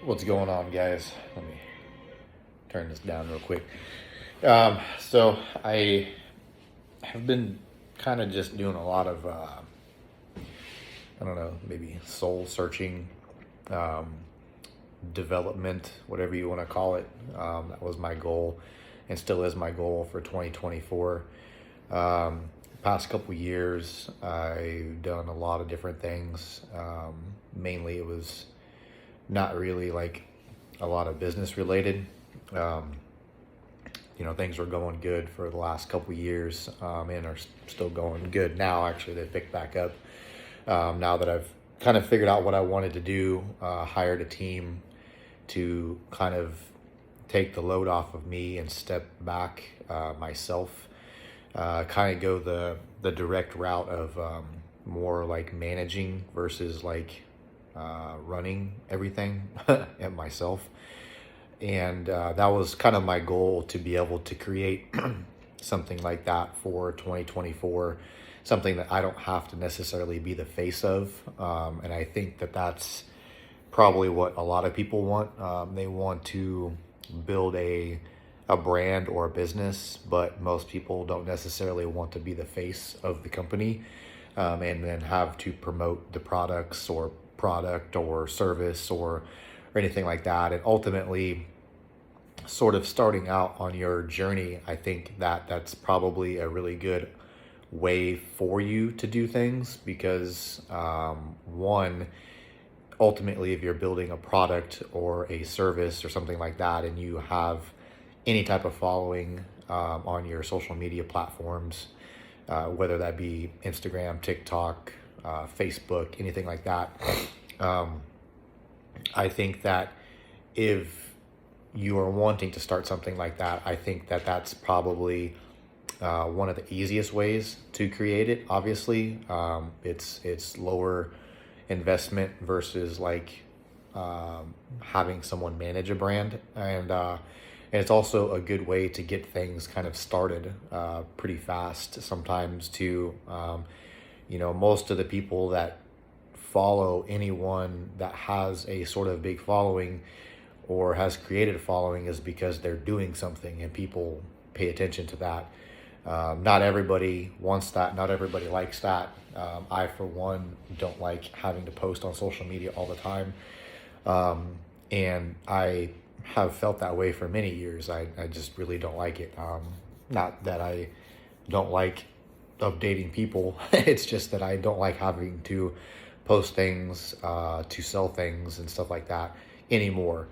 What's going on, guys? Let me turn this down real quick. So I have been kind of just doing a lot of, I don't know, maybe soul searching, um, development, whatever you want to call it. That was my goal and still is my goal for 2024. Past couple years, I've done a lot of different things. Mainly, it was not really like a lot of business related. Um, Things were going good for the last couple years, and are still going good now. Actually, they picked back up now that I've kind of figured out what I wanted to do. Hired a team to kind of take the load off of me and step back myself. Kind of go the direct route of more like managing versus like running everything and myself. And that was kind of my goal, to be able to create something like that for 2024, something that I don't have to necessarily be the face of. And I think that that's probably what a lot of people want. They want to build a brand or a business, but most people don't necessarily want to be the face of the company, and then have to promote the product or service or anything like that. And ultimately, sort of starting out on your journey, I think that that's probably a really good way for you to do things because, one, ultimately, if you're building a product or a service or something like that, and you have any type of following on your social media platforms, whether that be Instagram, TikTok, Facebook, anything like that, I think that if you are wanting to start something like that, I think that that's probably one of the easiest ways to create it. Obviously, it's lower investment versus like having someone manage a brand, and it's also a good way to get things kind of started pretty fast. Sometimes too, most of the people that follow anyone that has a sort of big following or has created a following is because they're doing something and people pay attention to that. Not everybody wants that. Not everybody likes that. I, for one, don't like having to post on social media all the time. And I have felt that way for many years. I just really don't like it. Not that I don't like updating people. It's just that I don't like having to post things to sell things and stuff like that anymore.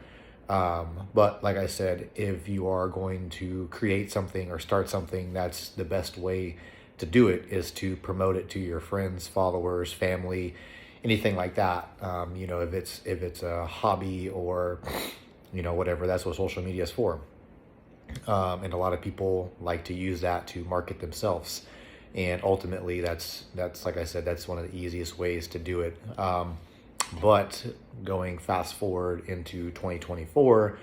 But like I said, if you are going to create something or start something, that's the best way to do it, is to promote it to your friends, followers, family, anything like that. If it's a hobby or whatever, that's what social media is for. And a lot of people like to use that to market themselves. And ultimately, that's like I said, that's one of the easiest ways to do it. But going fast forward into 2024,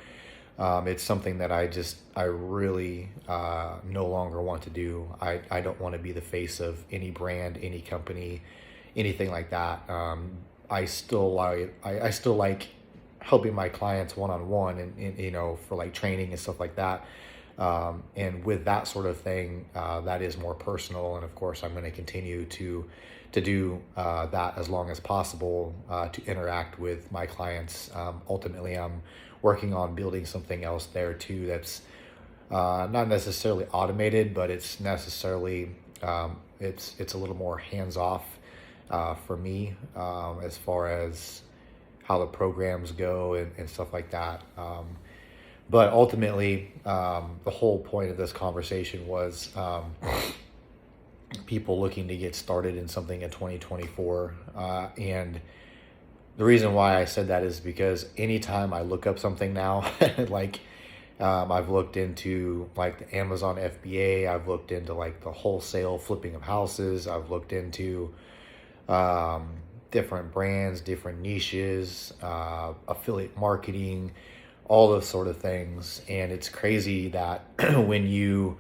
it's something that I really no longer want to do. I don't want to be the face of any brand, any company, anything like that. I still like helping my clients one-on-one and for like training and stuff like that. And with that sort of thing, that is more personal. And of course, I'm going to continue to do that as long as possible, to interact with my clients. Ultimately, I'm working on building something else there too that's not necessarily automated, but it's necessarily it's a little more hands-off for me, as far as how the programs go and stuff like that. But ultimately, the whole point of this conversation was people looking to get started in something in 2024. And the reason why I said that is because anytime I look up something now, like I've looked into like the Amazon FBA, I've looked into like the wholesale flipping of houses, I've looked into different brands, different niches, affiliate marketing, all those sort of things. And it's crazy that when you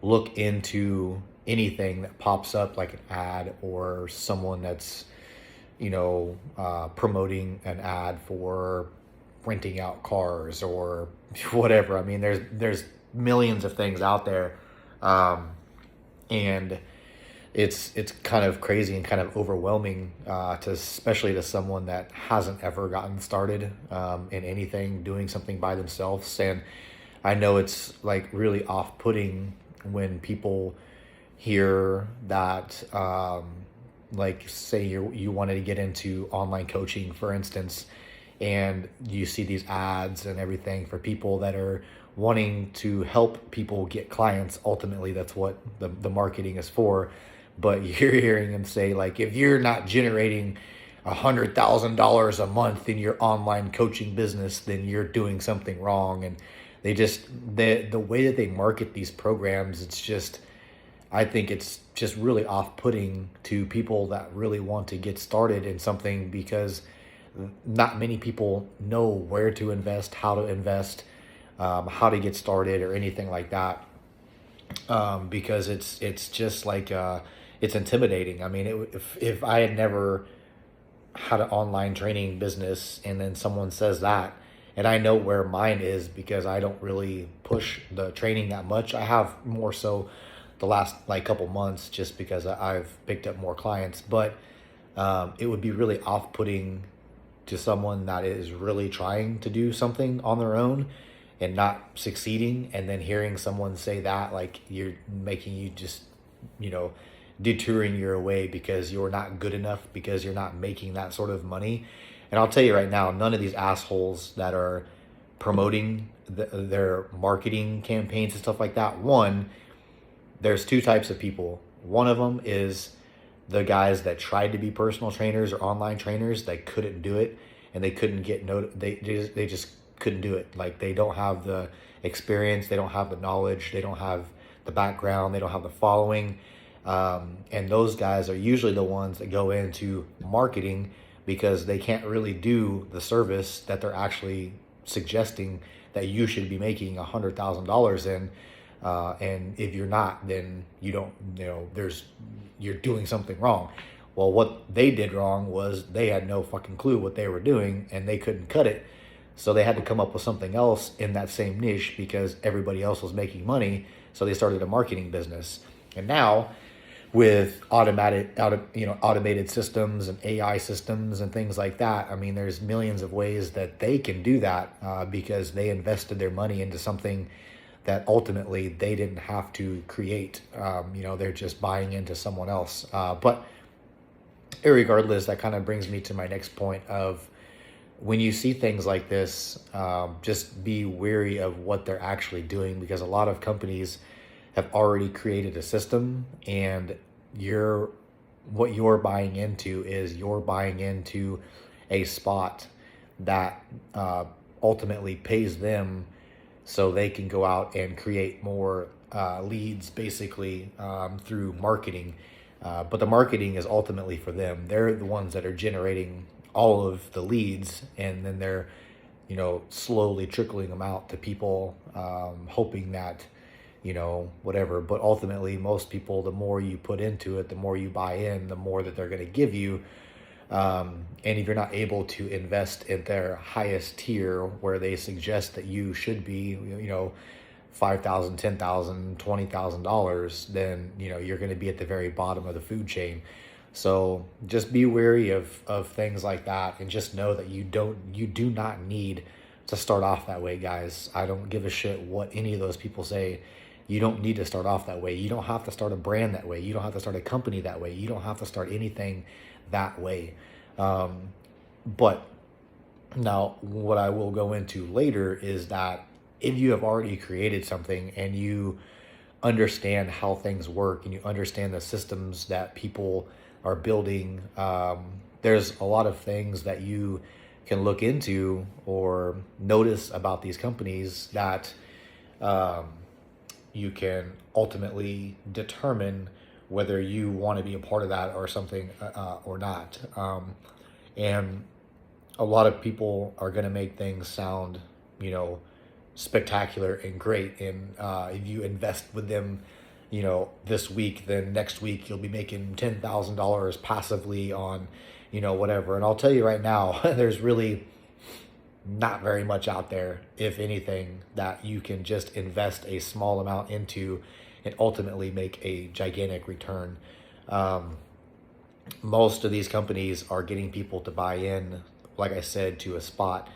look into anything that pops up like an ad or someone that's promoting an ad for renting out cars or whatever. I mean, there's millions of things out there, and it's kind of crazy and kind of overwhelming, to especially to someone that hasn't ever gotten started in anything, doing something by themselves. And I know it's like really off-putting when people hear that, like say you wanted to get into online coaching, for instance, and you see these ads and everything for people that are wanting to help people get clients. Ultimately, that's what the marketing is for. But you're hearing them say, like, if you're not generating $100,000 a month in your online coaching business, then you're doing something wrong. And the way that they market these programs, it's just, I think it's just really off-putting to people that really want to get started in something, because not many people know where to invest, how to invest, how to get started, or anything like that. Because it's just like, it's intimidating. I mean, if I had never had an online training business and then someone says that, and I know where mine is because I don't really push the training that much. I have more so the last like couple months, just because I've picked up more clients. But it would be really off-putting to someone that is really trying to do something on their own and not succeeding, and then hearing someone say that, like, you're making you just, detouring your way because you're not good enough, because you're not making that sort of money. And I'll tell you right now, none of these assholes that are promoting their marketing campaigns and stuff like that, one, there's two types of people. One of them is the guys that tried to be personal trainers or online trainers that couldn't do it, and they couldn't get they just couldn't do it. Like, they don't have the experience, they don't have the knowledge, they don't have the background, they don't have the following. And those guys are usually the ones that go into marketing because they can't really do the service that they're actually suggesting that you should be making $100,000 in. And if you're not, then you don't, you're doing something wrong. Well, what they did wrong was they had no fucking clue what they were doing, and they couldn't cut it. So they had to come up with something else in that same niche because everybody else was making money. So they started a marketing business. And now, with automated systems and AI systems and things like that, I mean, there's millions of ways that they can do that, because they invested their money into something that ultimately they didn't have to create. They're just buying into someone else. But irregardless, that kind of brings me to my next point of, when you see things like this, just be wary of what they're actually doing, because a lot of companies have already created a system, and what you're buying into is you're buying into a spot that ultimately pays them so they can go out and create more leads, basically, through marketing. But the marketing is ultimately for them. They're the ones that are generating all of the leads, and then they're slowly trickling them out to people, hoping that whatever. But ultimately, most people, the more you put into it, the more you buy in, the more that they're going to give you. And if you're not able to invest in their highest tier, where they suggest that you should be, $5,000, $10,000, $20,000, then you're going to be at the very bottom of the food chain. So just be wary of things like that, and just know that you do not need to start off that way, guys. I don't give a shit what any of those people say. You don't need to start off that way. You don't have to start a brand that way. You don't have to start a company that way. You don't have to start anything that way. But now, what I will go into later is that if you have already created something and you understand how things work, and you understand the systems that people are building, there's a lot of things that you can look into or notice about these companies that you can ultimately determine whether you want to be a part of that or something, or not. And a lot of people are going to make things sound, spectacular and great. And if you invest with them, this week, then next week you'll be making $10,000 passively on, whatever. And I'll tell you right now, there's really not very much out there, if anything, that you can just invest a small amount into and ultimately make a gigantic return. Um, Most of these companies are getting people to buy in, like I said, to a spot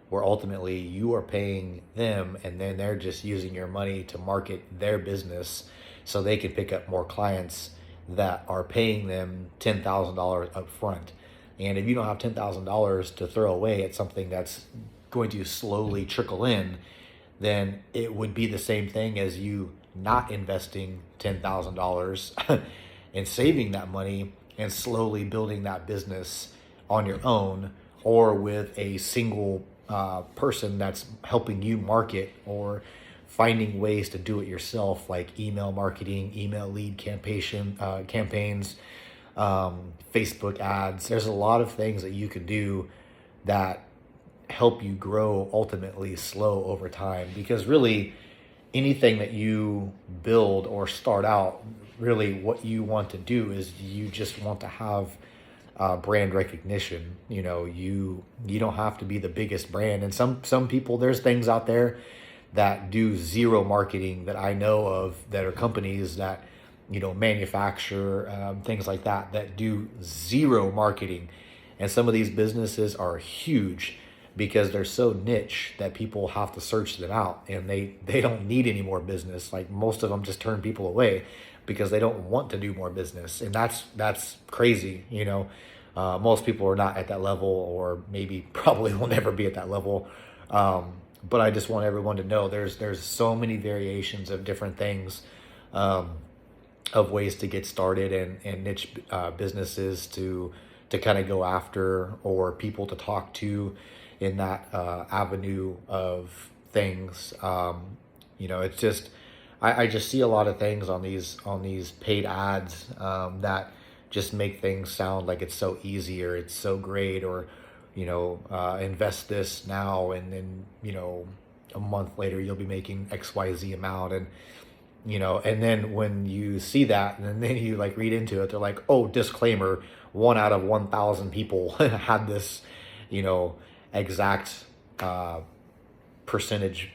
where ultimately you are paying them and then they're just using your money to market their business so they can pick up more clients that are paying them $10,000 up front. And if you don't have $10,000 to throw away at something that's going to slowly trickle in, then it would be the same thing as you not investing $10,000 and saving that money and slowly building that business on your own or with a single person that's helping you market or finding ways to do it yourself, like email marketing, email lead campaigns, Facebook ads. There's a lot of things that you can do that help you grow ultimately slow over time, because really anything that you build or start out, really what you want to do is you just want to have brand recognition. You don't have to be the biggest brand, and some people, there's things out there that do zero marketing that I know of, that are companies that manufacture things like that, that do zero marketing. And some of these businesses are huge because they're so niche that people have to search them out, and they don't need any more business. Like, most of them just turn people away because they don't want to do more business, and that's crazy. Most people are not at that level, or maybe probably will never be at that level. But I just want everyone to know there's so many variations of different things, of ways to get started, and niche businesses to kind of go after, or people to talk to in that avenue of things. It's just, I just see a lot of things on these paid ads that just make things sound like it's so easy, or it's so great, or invest this now and then a month later you'll be making XYZ amount. And then when you see that, and then you like read into it, they're like, oh, disclaimer, 1 out of 1,000 people had this exact percentage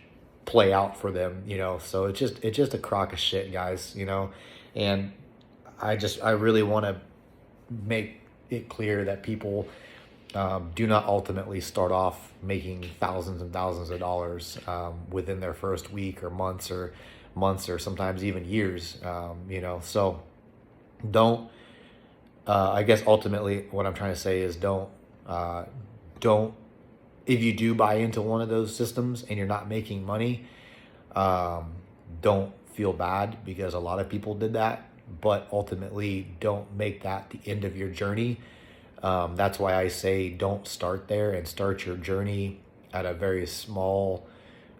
play out for them. So it's just a crock of shit, guys. And I really want to make it clear that people do not ultimately start off making thousands and thousands of dollars within their first week or months, or sometimes even years. So don't, I guess ultimately what I'm trying to say is don't, if you do buy into one of those systems and you're not making money, don't feel bad, because a lot of people did that. But ultimately, don't make that the end of your journey. That's why I say don't start there, and start your journey at a very small,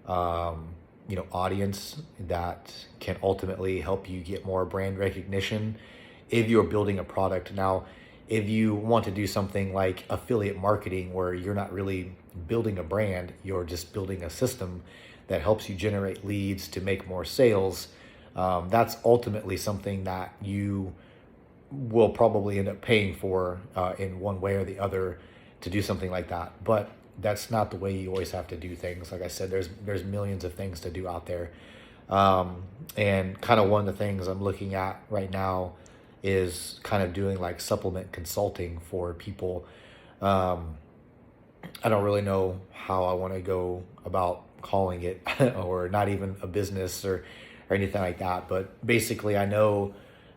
audience that can ultimately help you get more brand recognition if you're building a product. Now, if you want to do something like affiliate marketing, where you're not really building a brand, you're just building a system that helps you generate leads to make more sales, that's ultimately something that you will probably end up paying for in one way or the other to do something like that. But that's not the way you always have to do things. Like I said, there's millions of things to do out there. And kind of one of the things I'm looking at right now is kind of doing like supplement consulting for people. I don't really know how I want to go about calling it or not even a business or anything like that. But basically, I know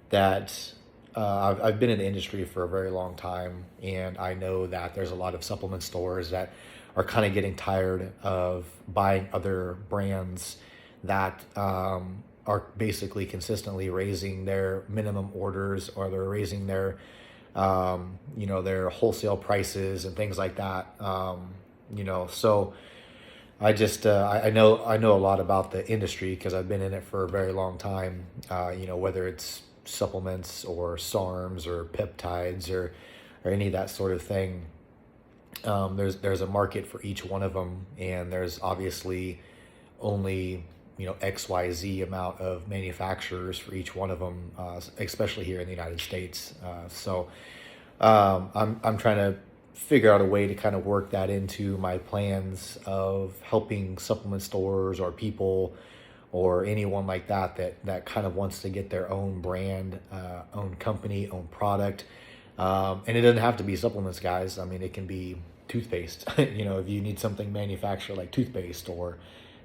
that I've been in the industry for a very long time, and I know that there's a lot of supplement stores that are kind of getting tired of buying other brands that are basically consistently raising their minimum orders, or they're raising their their wholesale prices and things like that. So I just I know a lot about the industry because I've been in it for a very long time. Whether it's supplements or SARMs or peptides or any of that sort of thing. There's a market for each one of them, and there's obviously only XYZ amount of manufacturers for each one of them, especially here in the United States. So I'm trying to figure out a way to kind of work that into my plans of helping supplement stores or people or anyone like that that kind of wants to get their own brand, own company, own product. And it doesn't have to be supplements, guys. I mean, it can be toothpaste. If you need something manufactured like toothpaste or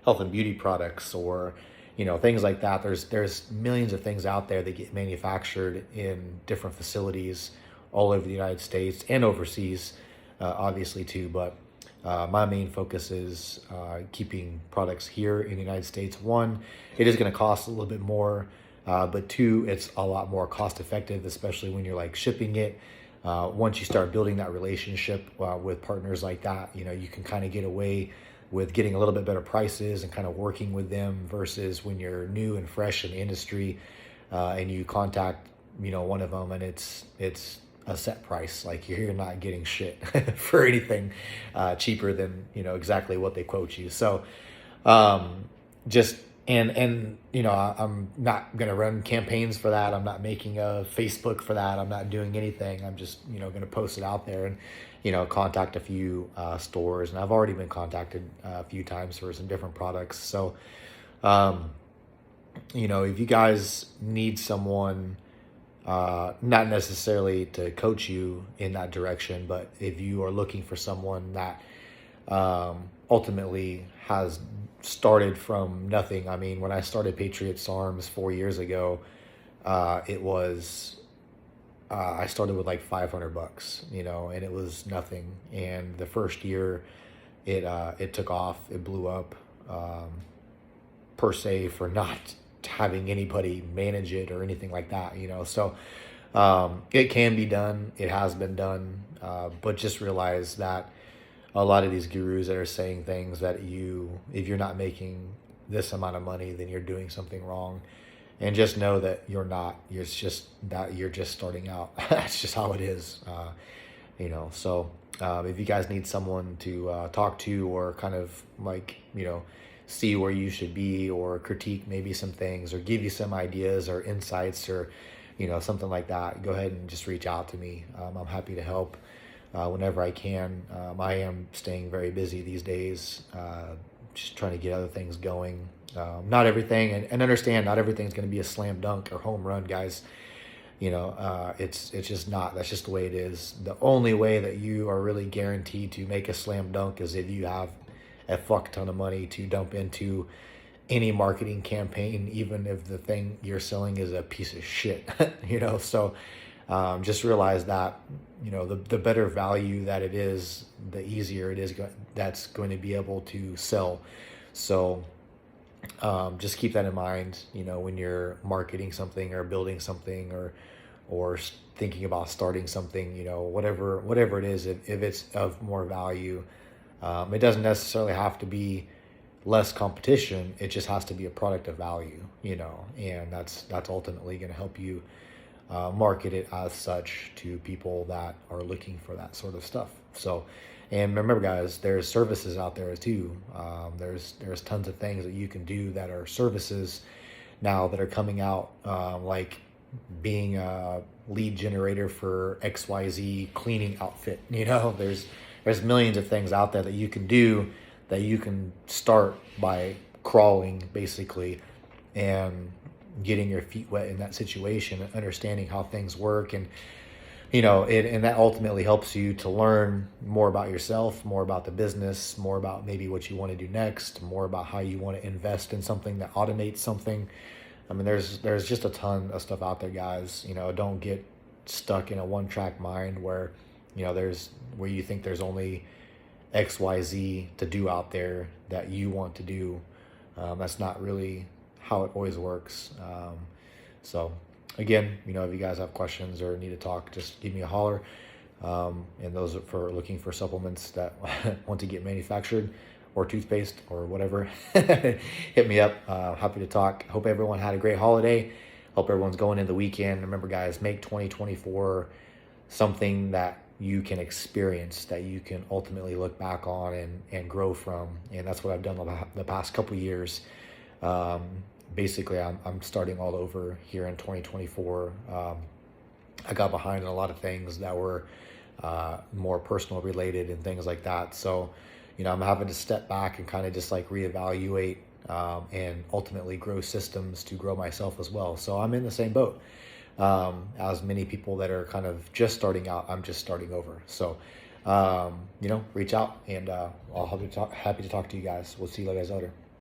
health and beauty products or things like that. There's millions of things out there that get manufactured in different facilities all over the United States and overseas, obviously too. But my main focus is keeping products here in the United States. One, it is going to cost a little bit more, but two, it's a lot more cost effective, especially when you're like shipping it. Once you start building that relationship with partners like that, you can kind of get away with getting a little bit better prices and kind of working with them versus when you're new and fresh in the industry and you contact one of them and it's a set price. Like you're not getting shit for anything cheaper than exactly what they quote you. So just and I'm not gonna run campaigns for that. I'm not making a Facebook for that. I'm not doing anything. I'm just gonna post it out there and contact a few stores, and I've already been contacted a few times for some different products. So if you guys need someone, not necessarily to coach you in that direction, but if you are looking for someone that ultimately has started from nothing. I mean, when I started Patriots Arms 4 years ago, it was I started with like $500, and it was nothing. And the first year, it took off, it blew up, per se, for not having anybody manage it or anything like that, So it can be done. It has been done, but just realize that a lot of these gurus that are saying things that if you're not making this amount of money, then you're doing something wrong. And just know that you're not. It's just that you're just starting out. That's just how it is. So if you guys need someone to talk to or kind of like, see where you should be or critique maybe some things or give you some ideas or insights or, something like that, go ahead and just reach out to me. I'm happy to help whenever I can. I am staying very busy these days, just trying to get other things going. Not everything, and understand not everything's going to be a slam dunk or home run, guys. It's just not. That's just the way it is. The only way that you are really guaranteed to make a slam dunk is if you have a fuck ton of money to dump into any marketing campaign, even if the thing you're selling is a piece of shit. So just realize that the better value that it is, the easier it is that's going to be able to sell. So just keep that in mind, when you're marketing something or building something or thinking about starting something, whatever it is, if it's of more value, it doesn't necessarily have to be less competition. It just has to be a product of value, and that's ultimately going to help you market it as such to people that are looking for that sort of stuff. So, and remember, guys, there's services out there too. There's tons of things that you can do that are services now that are coming out, like being a lead generator for XYZ cleaning outfit. There's millions of things out there that you can do, that you can start by crawling basically and getting your feet wet in that situation and understanding how things work. And and that ultimately helps you to learn more about yourself, more about the business, more about maybe what you want to do next, more about how you want to invest in something that automates something. I mean, there's just a ton of stuff out there, guys. Don't get stuck in a one-track mind where where you think there's only XYZ to do out there that you want to do. That's not really how it always works. So again, if you guys have questions or need to talk, just give me a holler. And those are for looking for supplements that want to get manufactured or toothpaste or whatever, hit me up. Happy to talk. Hope everyone had a great holiday. Hope everyone's going into the weekend. Remember, guys, make 2024 something that you can experience, that you can ultimately look back on and grow from. And that's what I've done the past couple years. Basically, I'm starting all over here in 2024. I got behind in a lot of things that were more personal related and things like that. So, I'm having to step back and kind of just like reevaluate, and ultimately grow systems to grow myself as well. So I'm in the same boat as many people that are kind of just starting out. I'm just starting over. So, reach out, and I'll happy to talk to you guys. We'll see you guys later.